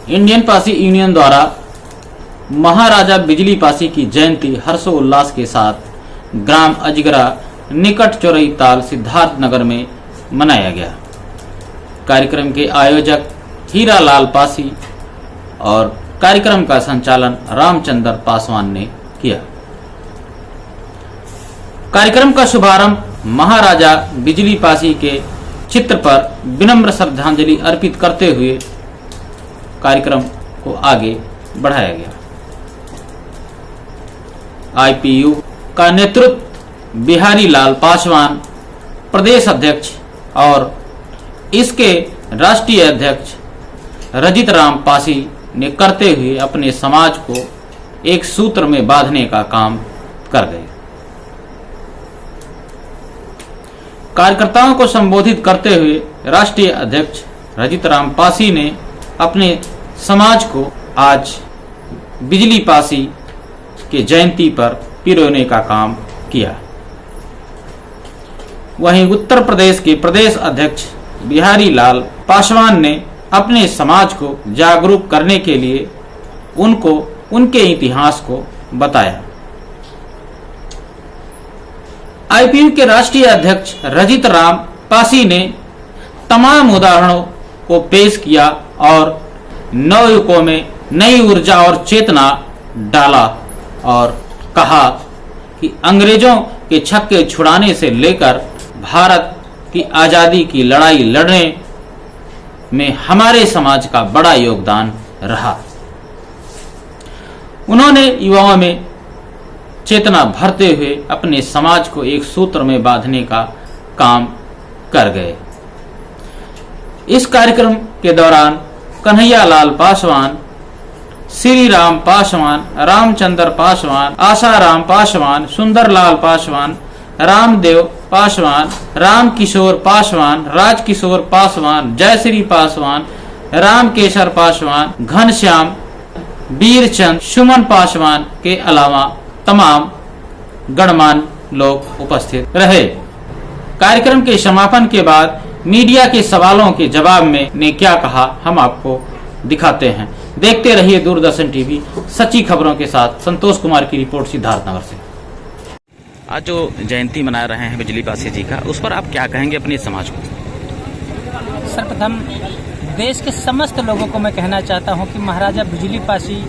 Indian Pasi union द्वारा महाराजा बिजली पासी की जयंती हर्षोल्लास के साथ ग्राम अजगरा निकट चौरई ताल सिद्धार्थ नगर में मनाया गया। कार्यक्रम के आयोजक हीरालाल पासी और कार्यक्रम का संचालन रामचंद्र पासवान ने किया। कार्यक्रम का शुभारंभ महाराजा बिजली पासी के चित्र पर विनम्र श्रद्धांजलि अर्पित करते हुए कार्यक्रम को आगे बढ़ाया गया। आईपीयू का नेतृत्व बिहारी लाल पासवान प्रदेश अध्यक्ष और इसके राष्ट्रीय अध्यक्ष रजित राम पासी ने करते हुए अपने समाज को एक सूत्र में बांधने का काम कर गए। कार्यकर्ताओं को संबोधित करते हुए राष्ट्रीय अध्यक्ष रजित राम पासी ने अपने समाज को आज बिजली पासी के जयंती पर पिरोने का काम किया। वहीं उत्तर प्रदेश के प्रदेश अध्यक्ष बिहारी लाल पासवान ने अपने समाज को जागरूक करने के लिए उनको उनके इतिहास को बताया। आईपीयू के राष्ट्रीय अध्यक्ष रजित राम पासी ने तमाम उदाहरणों को पेश किया और नवयुवकों में नई ऊर्जा और चेतना डाला और कहा कि अंग्रेजों के छक्के छुड़ाने से लेकर भारत की आजादी की लड़ाई लड़ने में हमारे समाज का बड़ा योगदान रहा। उन्होंने युवाओं में चेतना भरते हुए अपने समाज को एक सूत्र में बांधने का काम कर गए। इस कार्यक्रम के दौरान कन्हैया लाल पासवान, श्री राम पासवान, रामचंद्र पासवान, आसाराम पासवान, सुंदरलाल पासवान, रामदेव पासवान, राम किशोर पासवान, राजकिशोर पासवान, जयश्री पासवान, रामकेशर पासवान, घनश्याम, वीरचंद, सुमन पासवान के अलावा तमाम गणमान्य लोग उपस्थित रहे। कार्यक्रम के समापन के बाद मीडिया के सवालों के जवाब में ने क्या कहा हम आपको दिखाते हैं। देखते रहिए दूरदर्शन टीवी। सच्ची खबरों के साथ संतोष कुमार की रिपोर्ट सिद्धार्थनगर से। आज जो जयंती मना रहे हैं बिजली पासी जी का, उस पर आप क्या कहेंगे अपने समाज को? सर्वप्रथम देश के समस्त लोगों को मैं कहना चाहता हूं कि महाराजा बिजली पासी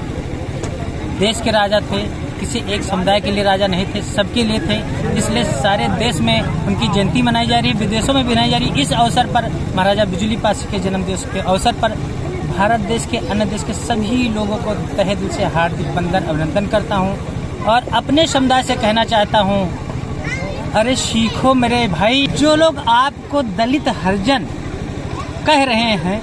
देश के राजा थे। किसी एक समुदाय के लिए राजा नहीं थे, सबके लिए थे। इसलिए सारे देश में उनकी जयंती मनाई जा रही है, विदेशों में भी मनाई जा रही है। इस अवसर पर महाराजा बिजली पासी के जन्मदिवस के अवसर पर भारत देश के अन्य देश के सभी लोगों को तहे दिल से हार्दिक वंदन अभिनंदन करता हूं और अपने समुदाय से कहना चाहता हूं, अरे सीखो मेरे भाई, जो लोग आपको दलित हरिजन कह रहे हैं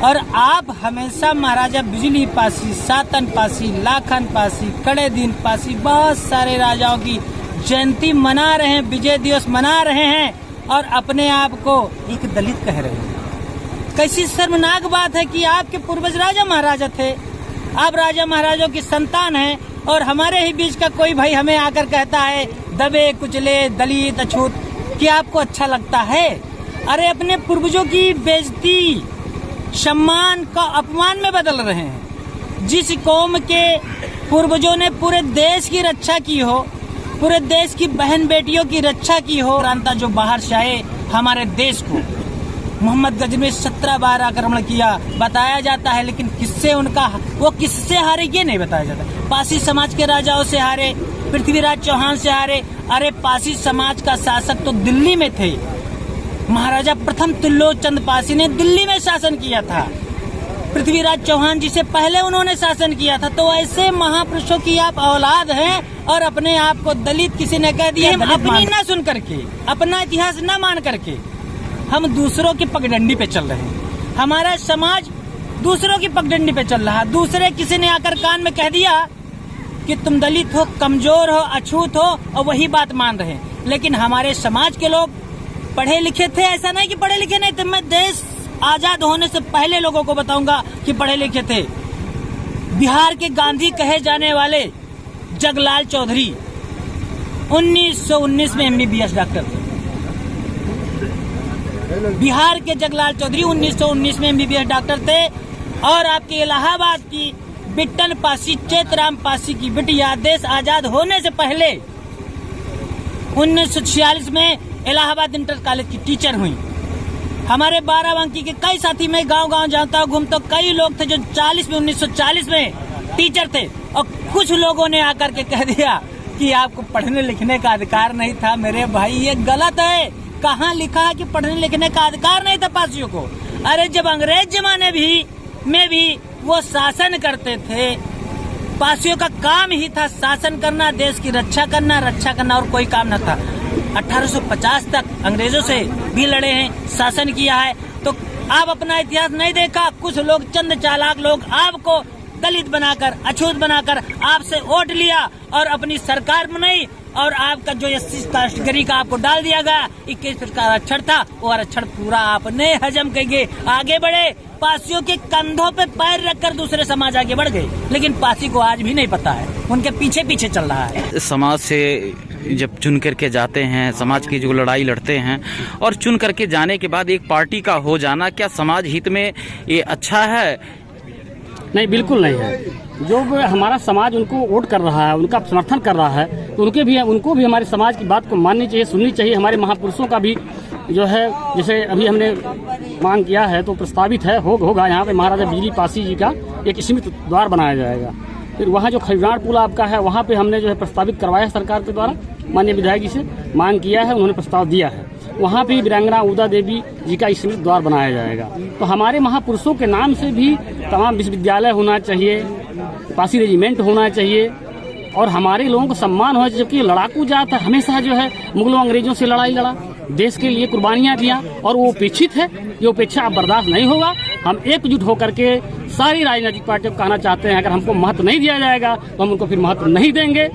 और आप हमेशा महाराजा बिजली पासी, सातन पासी, लाखन पासी, कड़े दीन पासी, बहुत सारे राजाओं की जयंती मना रहे हैं, विजय दिवस मना रहे हैं और अपने आप को एक दलित कह रहे हैं। कैसी शर्मनाक बात है कि आपके पूर्वज राजा महाराजा थे, आप राजा महाराजाओं की संतान हैं और हमारे ही बीच का कोई भाई हमें आकर कहता है दबे कुचले दलित अछूत, कि आपको अच्छा लगता है? अरे अपने पूर्वजों की बेइज्जती सम्मान का अपमान में बदल रहे हैं। जिस कौम के पूर्वजों ने पूरे देश की रक्षा की हो, पूरे देश की बहन बेटियों की रक्षा की हो, प्रांता जो बाहर से आए हमारे देश को, मोहम्मद गजनी में 17 बार आक्रमण किया बताया जाता है, लेकिन किससे उनका वो किससे हारे ये नहीं बताया जाता। पासी समाज के राजाओं से हारे, पृथ्वीराज चौहान से हारे। अरे पासी समाज का शासक तो दिल्ली में थे, महाराजा प्रथम त्रिलोचन पासी ने दिल्ली में शासन किया था। पृथ्वीराज चौहान जी से पहले उन्होंने शासन किया था। तो ऐसे महापुरुषों की आप औलाद हैं और अपने आप को दलित किसी ने कह दिया। अपनी ना सुन करके, अपना इतिहास न मान करके हम दूसरों की पगडंडी पे चल रहे हैं। हमारा समाज दूसरों की पगडंडी पे चल रहा है। दूसरे किसी ने आकर कान में कह दिया कि तुम दलित हो, कमजोर हो, अछूत हो, और वही बात मान रहे हैं। लेकिन हमारे समाज के लोग पढ़े लिखे थे, ऐसा नहीं कि पढ़े लिखे नहीं थे। मैं देश आजाद होने से पहले लोगों को बताऊंगा कि पढ़े लिखे थे। बिहार के गांधी कहे जाने वाले जगलाल चौधरी 1919 में MBBS डॉक्टर थे। बिहार के जगलाल चौधरी 1919 में MBBS डॉक्टर थे और आपके इलाहाबाद की बिट्टन पासी, चेतराम पासी की बिटिया देश आजाद होने से पहले 1946 में इलाहाबाद इंटर कॉलेज की टीचर हुई। हमारे बाराबंकी के कई साथी, मैं गांव-गांव जाता हूँ, घूमता हूँ, कई लोग थे जो 1940 में टीचर थे और कुछ लोगों ने आकर के कह दिया कि आपको पढ़ने लिखने का अधिकार नहीं था। मेरे भाई ये गलत है। कहाँ लिखा है कि पढ़ने लिखने का अधिकार नहीं था पासियों को? अरे जब अंग्रेज जमाने में भी वो शासन करते थे, पासियों का काम ही था शासन करना, देश की रक्षा करना और कोई काम न था। 1850 तक अंग्रेजों से भी लड़े हैं, शासन किया है। तो आप अपना इतिहास नहीं देखा। कुछ लोग, चंद चालाक लोग आपको दलित बनाकर, अछूत बनाकर आपसे वोट लिया और अपनी सरकार बनाई और आपका जो 80 कैटेगरी का आपको डाल दिया गया, 21 का आरक्षण था, वो आरक्षण पूरा आपने हजम करके आगे बढ़े। पासियों के कंधों पे पैर रखकर दूसरे समाज आगे बढ़ गए, लेकिन पासी को आज भी नहीं पता है, उनके पीछे पीछे चल रहा है। समाज से जब चुन करके जाते हैं, समाज की जो लड़ाई लड़ते हैं और चुन करके जाने के बाद एक पार्टी का हो जाना, क्या समाज हित में ये अच्छा है? नहीं, बिल्कुल नहीं है। जो हमारा समाज उनको वोट कर रहा है, उनका समर्थन कर रहा है, तो उनको भी हमारे समाज की बात को माननी चाहिए, सुननी चाहिए। हमारे महापुरुषों का भी जो है, जैसे अभी हमने मांग किया है तो प्रस्तावित है, होगा यहाँ पे महाराजा बिजली पासी जी का एक स्मृति द्वार बनाया जाएगा। फिर वहाँ जो खरीदार पुल आपका है, वहाँ पे हमने जो है प्रस्तावित करवाया सरकार के द्वारा, माननीय विधायक जी से मांग किया है, उन्होंने प्रस्ताव दिया है। वहाँ पे वीरांगना उदा देवी जी का स्मृति द्वार बनाया जाएगा। तो हमारे महापुरुषों के नाम से भी तमाम विश्वविद्यालय होना चाहिए, पासी रेजिमेंट होना चाहिए और हमारे लोगों को सम्मान होना चाहिए। जबकि लड़ाकू जात है, हमेशा जो है मुगलों अंग्रेजों से लड़ाई लड़ा, देश के लिए कुर्बानियां दिया और वो उपेक्षित है। ये उपेक्षा अब बर्दाश्त नहीं होगा। हम एकजुट होकर के सारी राजनीतिक पार्टियों को कहना चाहते हैं, अगर हमको महत्व नहीं दिया जाएगा तो हम उनको फिर महत्व नहीं देंगे।